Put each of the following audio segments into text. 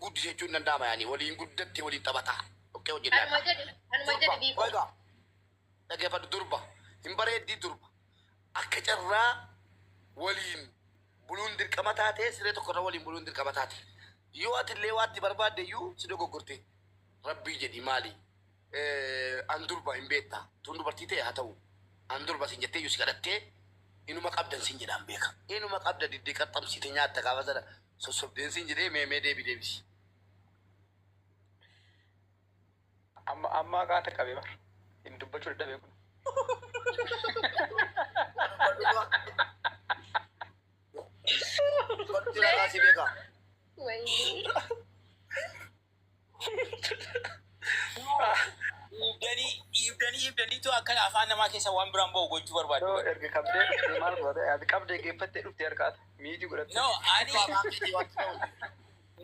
قد شيء ندام يعني ولي قدت ولي تبتا اوكي وجد أنا ما جد بيكو لكن دربة إمبارح دي دربة أكجرا ولين بلون در كماتاتي سيرتو كرا ولين بلون در كماتاتي يو أتلي واتي برباد يو سيدو كورتي ربي جدي مالي أندربا إمبيتا تندربا تيتي هاتو أندربا سنجتي يسكرتي إنو ما قبضن سنجد أمبيكا إنو ما قبضن دي كتام سيتنيا تكافزا سوسوب دين سنجدي مي دي بيدي أما قاعد تكابي بار إن دبل شو ده بيكون Ibdani tu akan afaan nama keessa waan biraan bahu gochuu barbaadu. No, erga kabdee maal goota yaadi kabdee geeffattee dhuftee harkaata miitii godhatte.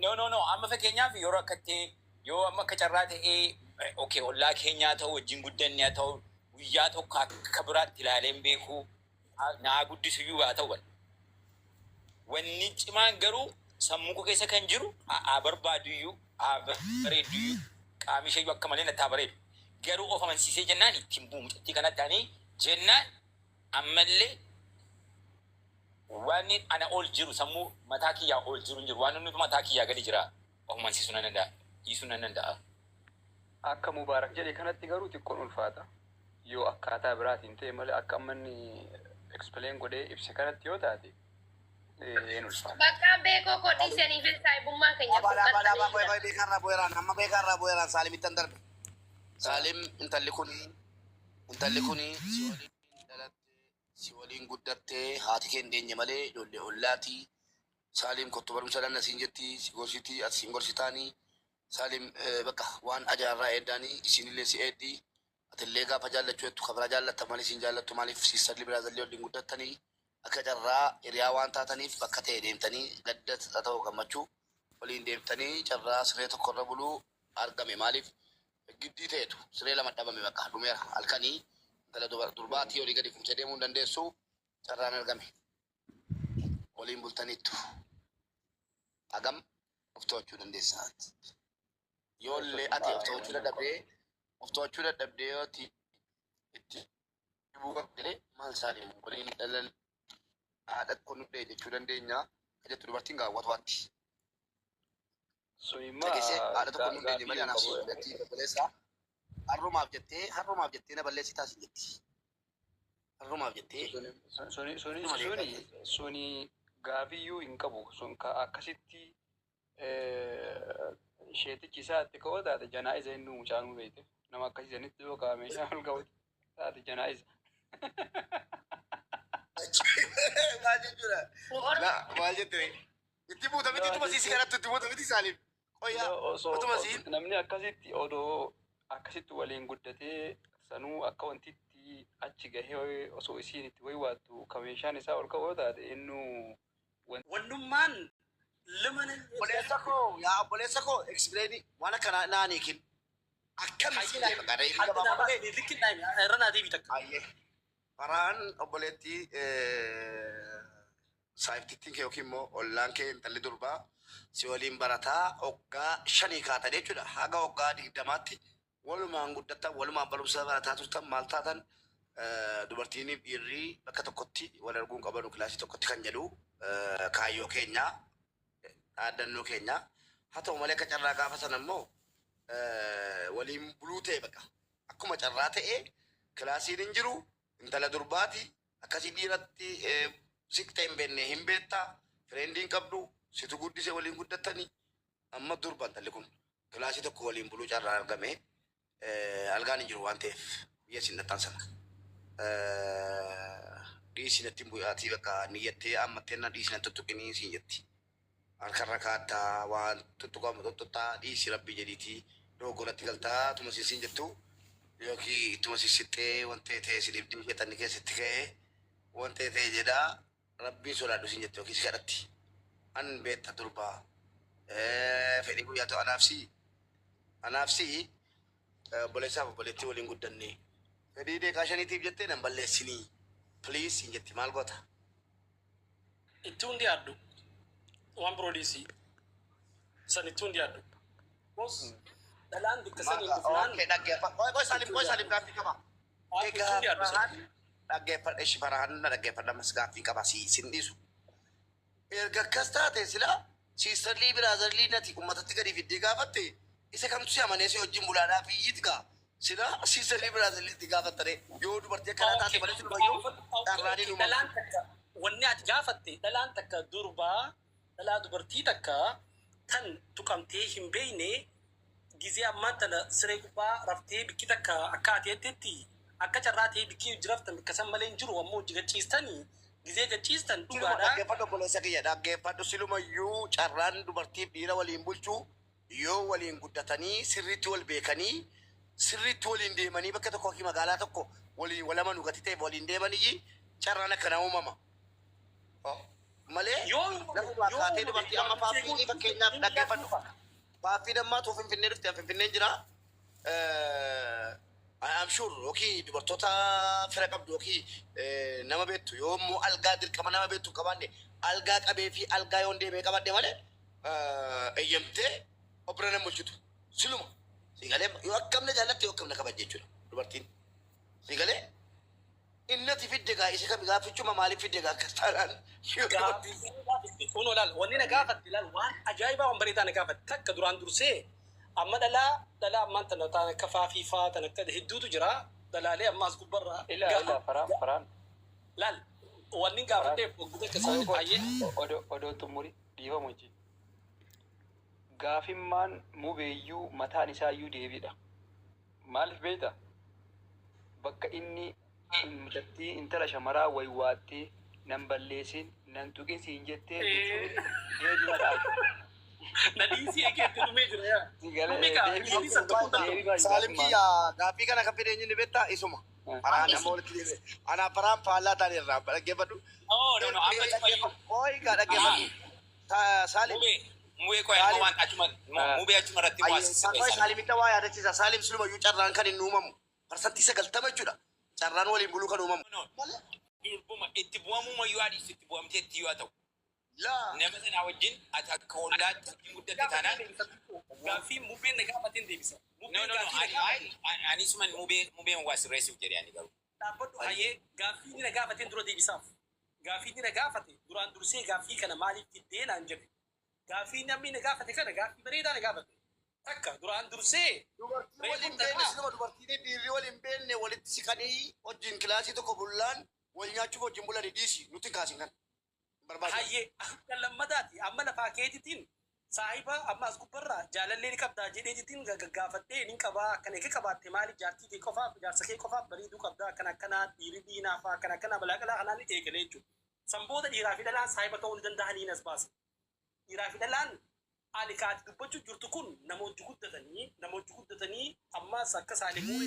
No, amma fakkeenyaaf yeroo akkatti yoo amma akka carraa ta'ee okay ollaa keenyaa ta'u wajjin guddanne haa ta'u guyyaa tokko akka biraatti ilaaleen beeku naa guddisuyyuu haa ta'u wanni cimaan garuu sammuu koo keessa kan jiru haa barbaaduyyuu haa bareeduyyuu qaamishayyuu akka malee natti haa bareedu. Garuu of amansiisee jennaan ittiin buumxatti kanatti ta'anii jennaan ammallee waan ana ol jiru sammuu mataa kiyyaa ol jiru hin jiru waan nuti mataa kiyyaa gadi jira of amansiisuu nan danda'a dhiisuu nan danda'a. Akka mubaarak jedhe kanatti garuu xiqqoon ulfaata yoo akkaataa biraatiin ta'e malee akka ammanni explain godhee ibse kanatti yoo taate hin ulfaata. Bakka beekoo kodhiisanii fi saayibummaa keenya beekarraa bu'eeraan amma beekarraa bu'eeraan Saalimittan darbe. Saalim intalli kuni si waliin guddattee haati kee hin deenye malee ijoollee ollaati. Saalim kottu barumsa dhanna siin jetti si gorsitii ati siin gorsitaanii. Saalim bakka waan ajaarraa eeddaanii isinillee si eeddii. Atillee gaafa jaallachuu jettu kabira jaallatta malee siin jaallattu maaliif siisarli biraazallee waliin guddattanii akka carraa hiriyaa waan taataniif bakka ta'e deemtanii gadda ta'uu gammachuu waliin deemtanii carraa siree tokkorra buluu argame maaliif giddii ta'etu siree lama dhabame bakka dhumeera halkanii intala durbaatii olii gadi fuutee deemuu hin dandeessu carraan argame waliin bultaniittu hagam of to'achuu dandeessaati. Yoollee ati of to'achuu dadhabdee yoo itti dhibuu qabdee maal Saalim waliin dhalan haadha kun dhee jechuu dandeenya jettu dubartiin gaawwatu Sunimmaa haadha tokko nu dhee malee anaaf sitti balleessaa harrumaaf jettee na balleessi taasisu jetti. Harrumaaf jettee suni gaafiyyuu hin qabu sun akkasitti sheetichi isaatti ka'oo taate janaa'iza inni mucaanuu beekte nama akkasiisanitti yoo kaa'ame meeshaa ol ga'u taate janaa'iza. Maal jettee itti buuta miti ittuma siisi kanatti itti buuta miti Saalim. Namni akkasitti odoo akkasitti waliin guddatee sanuu akka wantitti achi gahee osoo isiin itti waywaattu ka meeshaan isaa ol ka'oo taate innuu Wannummaan lamana obboleessa koo explain waan akkana naaniikin akkamitti Faraan obboleettii saayiftiittiin kee yookiin immoo ollaan kee intalli durbaa si waliin barataa hoggaa 5 kaatan jechuudha. Haga hoggaa 20tti walumaan guddattan walumaan barumsa barataa turtan maal taatan dubartiiniif dhiirri bakka tokkotti wal arguun qabanu kilaasii tokkotti kan jedhu kaayyoo keenya dhaadannoo keenya haa ta'u malee akka carraa gaafa sana immoo waliin buluu ta'e bakka akkuma carraa ta'e kilaasiin hin jiru intala durbaati akkasii dhiiratti siqtee hin beekne hin beektaa fireendiin qabdu situ guddise waliin guddattanii amma durba intalli kun kilaasii tokko waliin buluu carraa argame algaan hin jiru waan ta'eef biyya sinnattaan sana dhiisinatti bu'aatii bakka niyyattee ammatteenna dhiisinatti tuttuqinii siin jetti harkarra kaattaa waan tuttuqamu tuttuqaa dhiisi rabbii jedhiitii dogoratti galtaa tuma siin jettu yookiin ittuma sissixxee wanta ta'e si dhibdii keetanni keessatti ka'ee wanta ta'e jedhaa rabbiin sodaadhu siin jette yookiin si kadhatti an beetta durbaa fedhii guyyaa ta'u anaafsi obboleessaaf obboleettii waliin guddanne fedhii deeqaa 5tiif jettee nan balleessinii please siin jetti maal goota itti hundi addu waan biroodhiisii sanittuun yaaddu. Bos dhalaan bikka sanii dhufnaan Oke, Salim gaaffii qaba. Egaa Farhaan dhaggeeffadhe ishi Farhaan dhaggeeffadha mas gaaffii qaba sin dhiisu. Erga akkas taate sila siistarlii biraazarlii nati uummatatti gadi fiddee gaafatte isa kamtu si amanee si wajjin bulaadhaa fi iyyiiti kaa. Sila siistarlii biraazarlii itti gaafattare yoo dubartii akkana taate malee sun bayyuu dharraanii nu dhalaan takka wanni ati gaafatte dhalaan takka durbaa dhalaa dubartii takka tan tuqamtee hin beeyne gizee ammaan tana siree gubbaa raftee bikki takka akka ateettetti akka carraa ta'ee bikkii jiraftan bikka san malee hin jiru ammoo gachiistanii gizee gachiistan dhugaadhaa. Dhaggeeffadhu obboleessa kiyya dhaggeeffadhu silumayyuu carraan dubartiif dhiira waliin bulchuu yoo waliin guddatanii sirriitti wal beekanii sirriitti waliin deemanii bakka tokko fi magaalaa tokko waliin walama nugati ta'e waliin deemanii carraan akkana uumama. Malee lafa kaatee dubartii amma faaffii fakkeenyaaf dhaggeeffadhu. Faaffii dammaatu Finfinnee dhufte Finfinneen jira. I'm sure yookiin dubartoota fira qabdu yookiin nama beektu yoo immoo algaa dirqama nama beektu qabaanne algaa qabee fi algaa yoo deemee qabaanne malee eeyyamtee obbola nama bulchitu siluma sigalee yoo akkamne jaallatte yoo akkamne kabaje jechuudha dubartiin sigalee innati fidde gaa isa kam gaafichuma maaliif fidde gaa akkas taanaan kun olaal wanni na gaafatti ilaal waan ajaa'ibaa waan bareedaa na gaafatti takka duraan dursee amma dhalaa ammaan tana taan akka faafiifaa tan akka hedduutu jira dhalaalee ammaas gubbarraa Ila faraan. laal wanni gaafadheef wagguu akka isaanii baay'ee Odoo xumuri dhiifamu wajjin. Gaafimmaan mubeeyyuu mataan isaayyuu deebiidha. Maaliif beekta? Bakka inni mucattii intala shamaraa waywaattee nan balleessin nan tuqin siin jettee deebiidha dhaabu. nadhiisii eegeetti dhumee jira yaa. Saalim kiyya gaaffii kana kan fide eenyuun beektaa isuma. Faraan nama walitti deebi'e. Anaaf faraan faallaa taane irraa dhaggeeffadhu. Ooyi gaa dhaggeeffadhu. Saalim. Mubee koo yaa waan achuman mubee achuma irratti Saalim Saalimitti waa yaadachiisa. Saalim silumayyuu carraan kan hin uumamu. Parsantii 90 jechuudha. Carraan waliin buluu kan uumamu. itti bu'amuu mayyuu haadhiis itti bu'amtee itti yoo ta'u. Laa. Nama sana wajjin ati akka hollaatti wajjin guddate taanaan. Gaaffii mubeen na gaafateen deebisa. Anis man mubeen waa sirreessuuf jedhee ani garuu. Dhaabbadhu hayyee gaaffii ni na gaafateen dura deebisaaf. Gaaffii ni na gaafate duraan dursee gaaffii kana maaliif fiddee naan jedhe. Gaaffii namni na gaafate kana gaaffii bareedaa na gaafate. Takka duraan dursee. Waliin beekne siluma dubartiin dhiirri waliin beekne walitti siqanii wajjin kilaasii tokko bullaan wal nyaachuuf wajjin bulanii dhiisi nuti kaasin kan. Hayyee akka lammadaati amma lafaa keetitiin saahiba amma as gubbarraa jaalallee ni qabdaa jedheetitiin gaggaafattee ni qabaa akkana eega qabaatte maali jaartii kee qofaaf jaarsa kee qofaaf bareeduu qabdaa akkana akkanaa dhiirri diinaafaa akkana akkanaa balaa qalaa kanaan eegalee jechuudha. Sanboota dhiiraa fi dhalaan saahiba ta'uu ni danda'anii as baase. Dhiiraa fi dhalaan ani kaati dubbachuu jirtu kun namoota guddatanii ammas akka saalimuu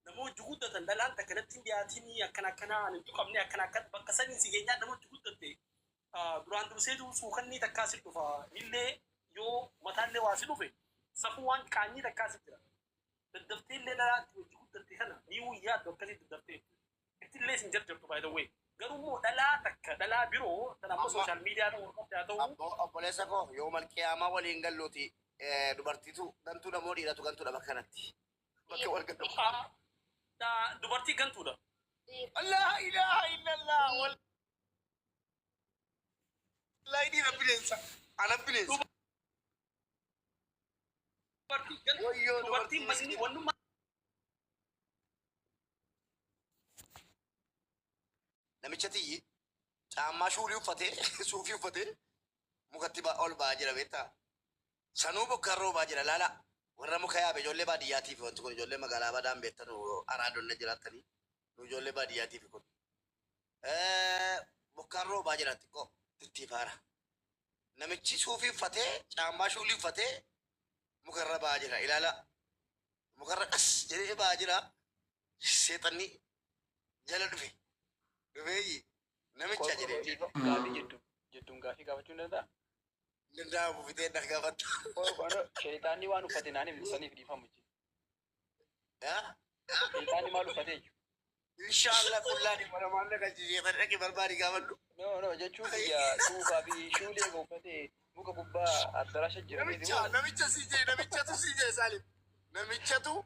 namoota guddatan dhalaan takkanatti dhiyaatiin akkana akkanaa ani tuqamne akkana akka bakka sanii si geenyaa namoota guddatte duraan durseetu suukanni takkaa si dhufa illee yoo mataallee waa si dhufe safuu waan qaanyii takkaa si jira daddaftee illee dhalaatti wajji guddatte kana ni wuyyaaddu akkasii daddaftee ittillee sin jarjartu by the way garuu immoo dhalaa takka dhalaa biroo tan amma sooshaal miidiyaa haa ta'u Obboleessa koo yoo malqiyaamaa waliin galluuti dubartiitu gantuu namoo dhiiratu gantuudha bakka kanatti. Bakka wal gadhu. dubartii gantuudha. Allah ilaha illallah. Wallahi dhiira bineensa. Ana bineensa. Dubartiin masini wannummaa. Namicha tiyyi caammaa shuulii uffatee suufii uffatee mukatti ol ba'aa jira beektaa. Sanuu bokkaan roobaa jira laala. Warra muka yaabe ijoollee baadiyyaatiif wanti kun ijoollee magaalaa badaan beektan araadonni jiraatanii nu ijoollee baadiyyaatiif kun. Bokkaan roobaa jira xiqqoo tittiifaara. Namichi suufii uffatee caammaa shuulii uffatee mukarra ba'aa jira ilaala. Mukarra qas jedhee ba'aa jira. Seexanni jala dhufe. Dhufeeyyi namicha jedhee. Gaafii jettuun gaafii gaafachuu ni danda'a? Danda'amu fitee na gaafatta. Sheetaanni waan uffate naaniif saniif dhiifamu jechuudha. Sheetaanni maal uffatee jiru? Inshallah kullaani mana maalla galchisiee dhaqi barbaadi gaafadhu. No, jechuun biyya suuqaa fi shuulee gonfatee muka gubbaa addaraasha jira. Namichatu si jee Saalim. Namichatu